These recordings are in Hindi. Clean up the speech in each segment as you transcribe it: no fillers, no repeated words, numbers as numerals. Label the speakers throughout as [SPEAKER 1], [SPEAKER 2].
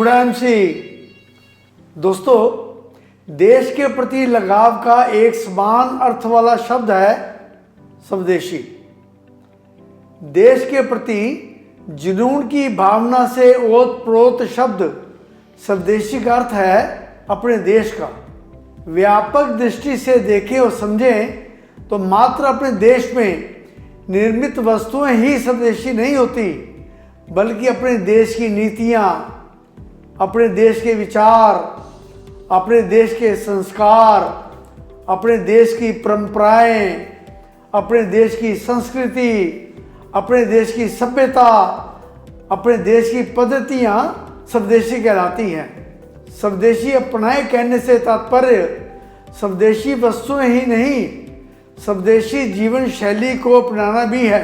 [SPEAKER 1] गुड़ामसी। दोस्तों, देश के प्रति लगाव का एक समान अर्थ वाला शब्द है स्वदेशी। देश के प्रति जुनून की भावना से ओतप्रोत शब्द स्वदेशी का अर्थ है अपने देश का। व्यापक दृष्टि से देखें और समझें तो मात्र अपने देश में निर्मित वस्तुएं ही स्वदेशी नहीं होती, बल्कि अपने देश की नीतियां, अपने देश के विचार, अपने देश के संस्कार, अपने देश की परंपराएं, अपने देश की संस्कृति, अपने देश की सभ्यता, अपने देश की पद्धतियां स्वदेशी कहलाती हैं। स्वदेशी अपनाए कहने से तात्पर्य स्वदेशी वस्तुएं ही नहीं, स्वदेशी जीवन शैली को अपनाना भी है।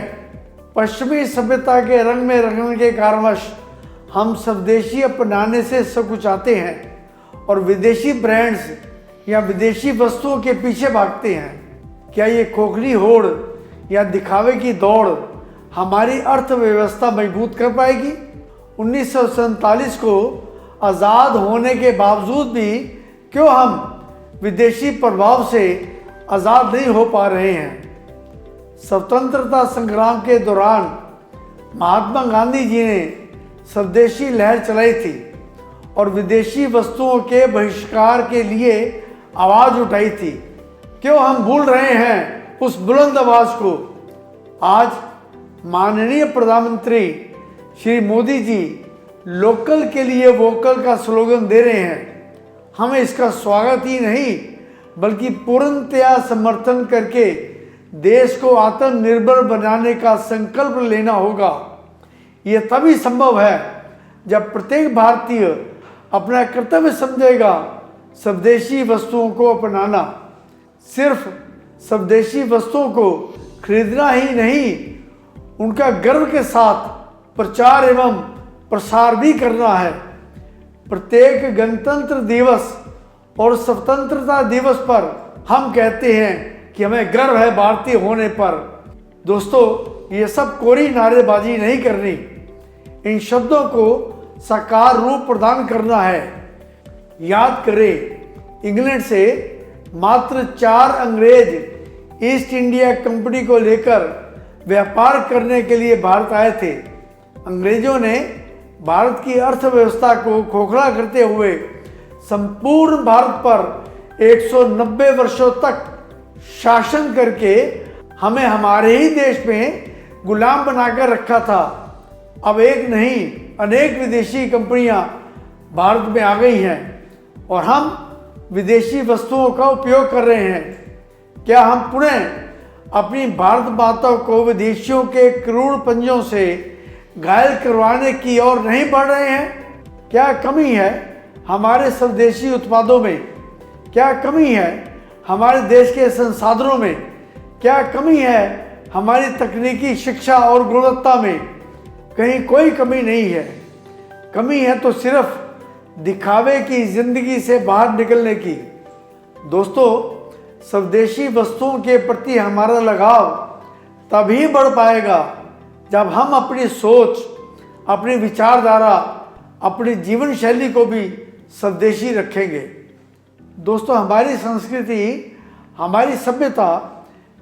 [SPEAKER 1] पश्चिमी सभ्यता के रंग में रंगने के कारणवश हम स्वदेशी अपनाने से सकुचाते हैं और विदेशी ब्रांड्स या विदेशी वस्तुओं के पीछे भागते हैं। क्या ये खोखली होड़ या दिखावे की दौड़ हमारी अर्थव्यवस्था मजबूत कर पाएगी? 1947 को आज़ाद होने के बावजूद भी क्यों हम विदेशी प्रभाव से आज़ाद नहीं हो पा रहे हैं? स्वतंत्रता संग्राम के दौरान महात्मा गांधी जी ने स्वदेशी लहर चलाई थी और विदेशी वस्तुओं के बहिष्कार के लिए आवाज़ उठाई थी। क्यों हम भूल रहे हैं उस बुलंद आवाज़ को? आज माननीय प्रधानमंत्री श्री मोदी जी लोकल के लिए वोकल का स्लोगन दे रहे हैं। हमें इसका स्वागत ही नहीं बल्कि पूर्णतया समर्थन करके देश को आत्मनिर्भर बनाने का संकल्प लेना होगा। यह तभी संभव है जब प्रत्येक भारतीय अपना कर्तव्य समझेगा स्वदेशी वस्तुओं को अपनाना। सिर्फ स्वदेशी वस्तुओं को खरीदना ही नहीं, उनका गर्व के साथ प्रचार एवं प्रसार भी करना है। प्रत्येक गणतंत्र दिवस और स्वतंत्रता दिवस पर हम कहते हैं कि हमें गर्व है भारतीय होने पर। दोस्तों, ये सब कोरी नारेबाजी नहीं करनी, इन शब्दों को साकार रूप प्रदान करना है। याद करें, इंग्लैंड से मात्र 4 अंग्रेज ईस्ट इंडिया कंपनी को लेकर व्यापार करने के लिए भारत आए थे। अंग्रेजों ने भारत की अर्थव्यवस्था को खोखला करते हुए संपूर्ण भारत पर 190 वर्षों तक शासन करके हमें हमारे ही देश में गुलाम बनाकर रखा था। अब एक नहीं अनेक विदेशी कंपनियां भारत में आ गई हैं और हम विदेशी वस्तुओं का उपयोग कर रहे हैं। क्या हम पुनः अपनी भारत माता को विदेशियों के क्रूर पंजों से घायल करवाने की ओर नहीं बढ़ रहे हैं? क्या कमी है हमारे स्वदेशी उत्पादों में? क्या कमी है हमारे देश के संसाधनों में? क्या कमी है हमारी तकनीकी शिक्षा और गुणवत्ता में? कहीं कोई कमी नहीं है। कमी है तो सिर्फ दिखावे की जिंदगी से बाहर निकलने की। दोस्तों, स्वदेशी वस्तुओं के प्रति हमारा लगाव तभी बढ़ पाएगा जब हम अपनी सोच, अपनी विचारधारा, अपनी जीवन शैली को भी स्वदेशी रखेंगे। दोस्तों, हमारी संस्कृति, हमारी सभ्यता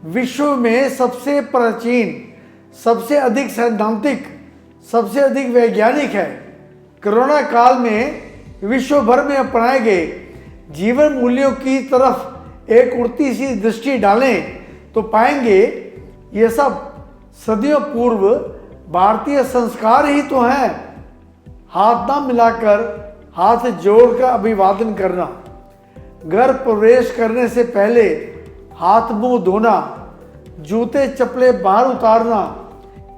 [SPEAKER 1] विश्व में सबसे प्राचीन, सबसे अधिक सैद्धांतिक, सबसे अधिक वैज्ञानिक है। कोरोना काल में विश्व भर में अपनाए गए जीवन मूल्यों की तरफ एक उड़ती सी दृष्टि डालें तो पाएंगे ये सब सदियों पूर्व भारतीय संस्कार ही तो हैं। हाथ ना मिलाकर हाथ जोड़कर अभिवादन करना, घर प्रवेश करने से पहले हाथ मुंह धोना, जूते चप्पलें बाहर उतारना,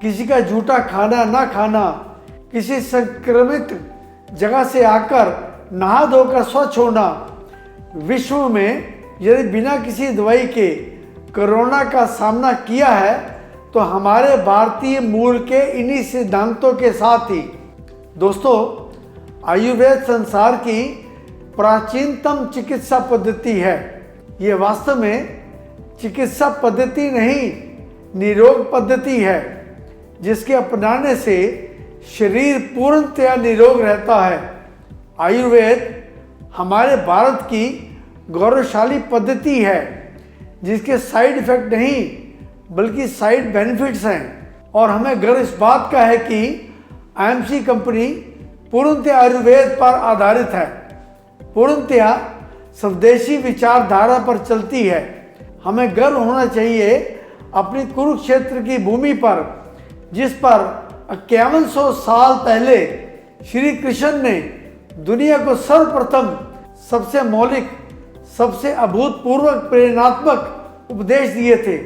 [SPEAKER 1] किसी का जूठा खाना ना खाना, किसी संक्रमित जगह से आकर नहा धोकर स्वच्छ होना। विश्व में यदि बिना किसी दवाई के कोरोना का सामना किया है तो हमारे भारतीय मूल के इन्हीं सिद्धांतों के साथ ही। दोस्तों, आयुर्वेद संसार की प्राचीनतम चिकित्सा पद्धति है। ये वास्तव में चिकित्सा पद्धति नहीं, निरोग पद्धति है, जिसके अपनाने से शरीर पूर्णतया निरोग रहता है आयुर्वेद हमारे भारत की गौरवशाली पद्धति है जिसके साइड इफेक्ट नहीं बल्कि साइड बेनिफिट्स हैं, और हमें गर्व इस बात का है कि आईएमसी कंपनी पूर्णतः आयुर्वेद पर आधारित है, पूर्णतः स्वदेशी विचारधारा पर चलती है। हमें गर्व होना चाहिए अपनी कुरुक्षेत्र की भूमि पर, जिस पर 5100 साल पहले श्री कृष्ण ने दुनिया को सर्वप्रथम सबसे मौलिक, सबसे अभूतपूर्व प्रेरणात्मक उपदेश दिए थे,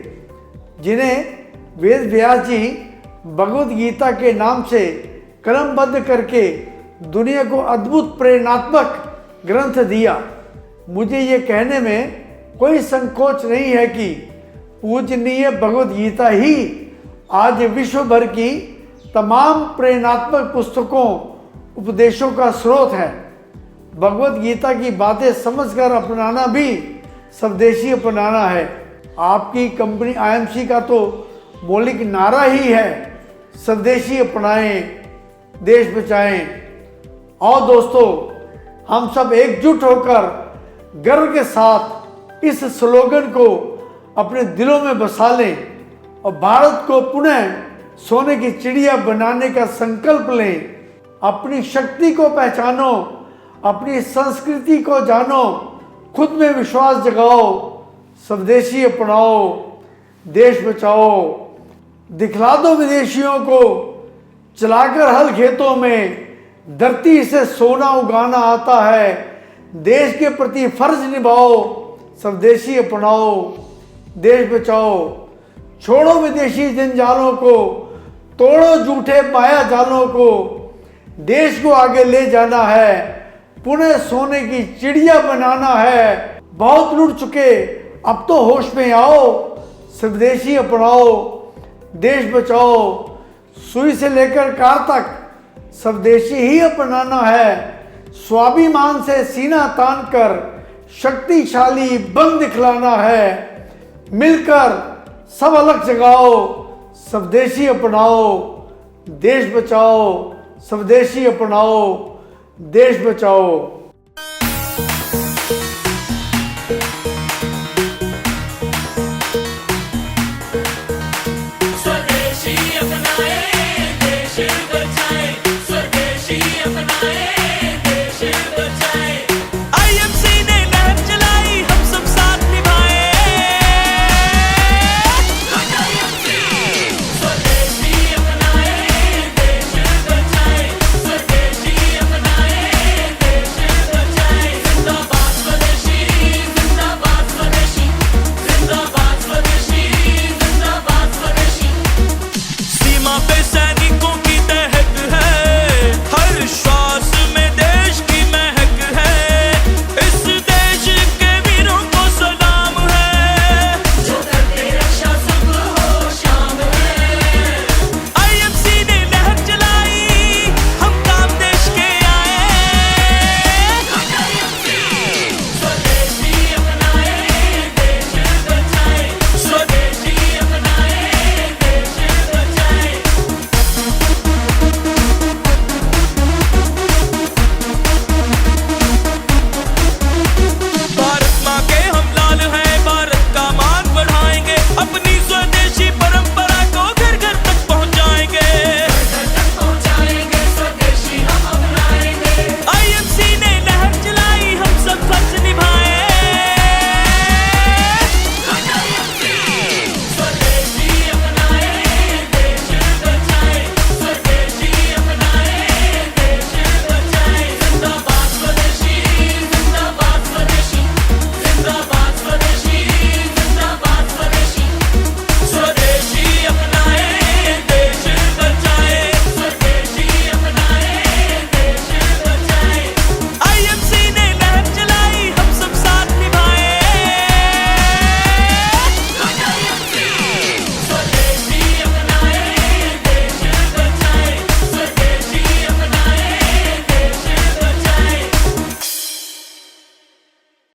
[SPEAKER 1] जिन्हें वेद व्यास जी भगवद गीता के नाम से कलमबद्ध करके दुनिया को अद्भुत प्रेरणात्मक ग्रंथ दिया। मुझे ये कहने में कोई संकोच नहीं है कि पूजनीय भगवद गीता ही आज विश्व भर की तमाम प्रेरणात्मक पुस्तकों, उपदेशों का स्रोत है। भगवद गीता की बातें समझकर अपनाना भी स्वदेशी अपनाना है। आपकी कंपनी आईएमसी का तो मौलिक नारा ही है, स्वदेशी अपनाएं, देश बचाएं। और दोस्तों, हम सब एकजुट होकर गर्व के साथ इस स्लोगन को अपने दिलों में बसा लें और भारत को पुनः सोने की चिड़िया बनाने का संकल्प लें। अपनी शक्ति को पहचानो, अपनी संस्कृति को जानो, खुद में विश्वास जगाओ, स्वदेशी अपनाओ, देश बचाओ। दिखला दो विदेशियों को चलाकर हल खेतों में, धरती से सोना उगाना आता है। देश के प्रति फर्ज निभाओ, स्वदेशी अपनाओ, देश बचाओ। छोड़ो विदेशी जंजालों को, तोड़ो झूठे माया जालों को। देश को आगे ले जाना है, पुनः सोने की चिड़िया बनाना है। बहुत लूट चुके, अब तो होश में आओ, स्वदेशी अपनाओ, देश बचाओ। सुई से लेकर कार तक स्वदेशी ही अपनाना है। स्वाभिमान से सीना तान कर शक्तिशाली बन दिखलाना है। मिलकर सब अलग जगाओ, स्वदेशी अपनाओ, देश बचाओ, स्वदेशी अपनाओ, देश बचाओ।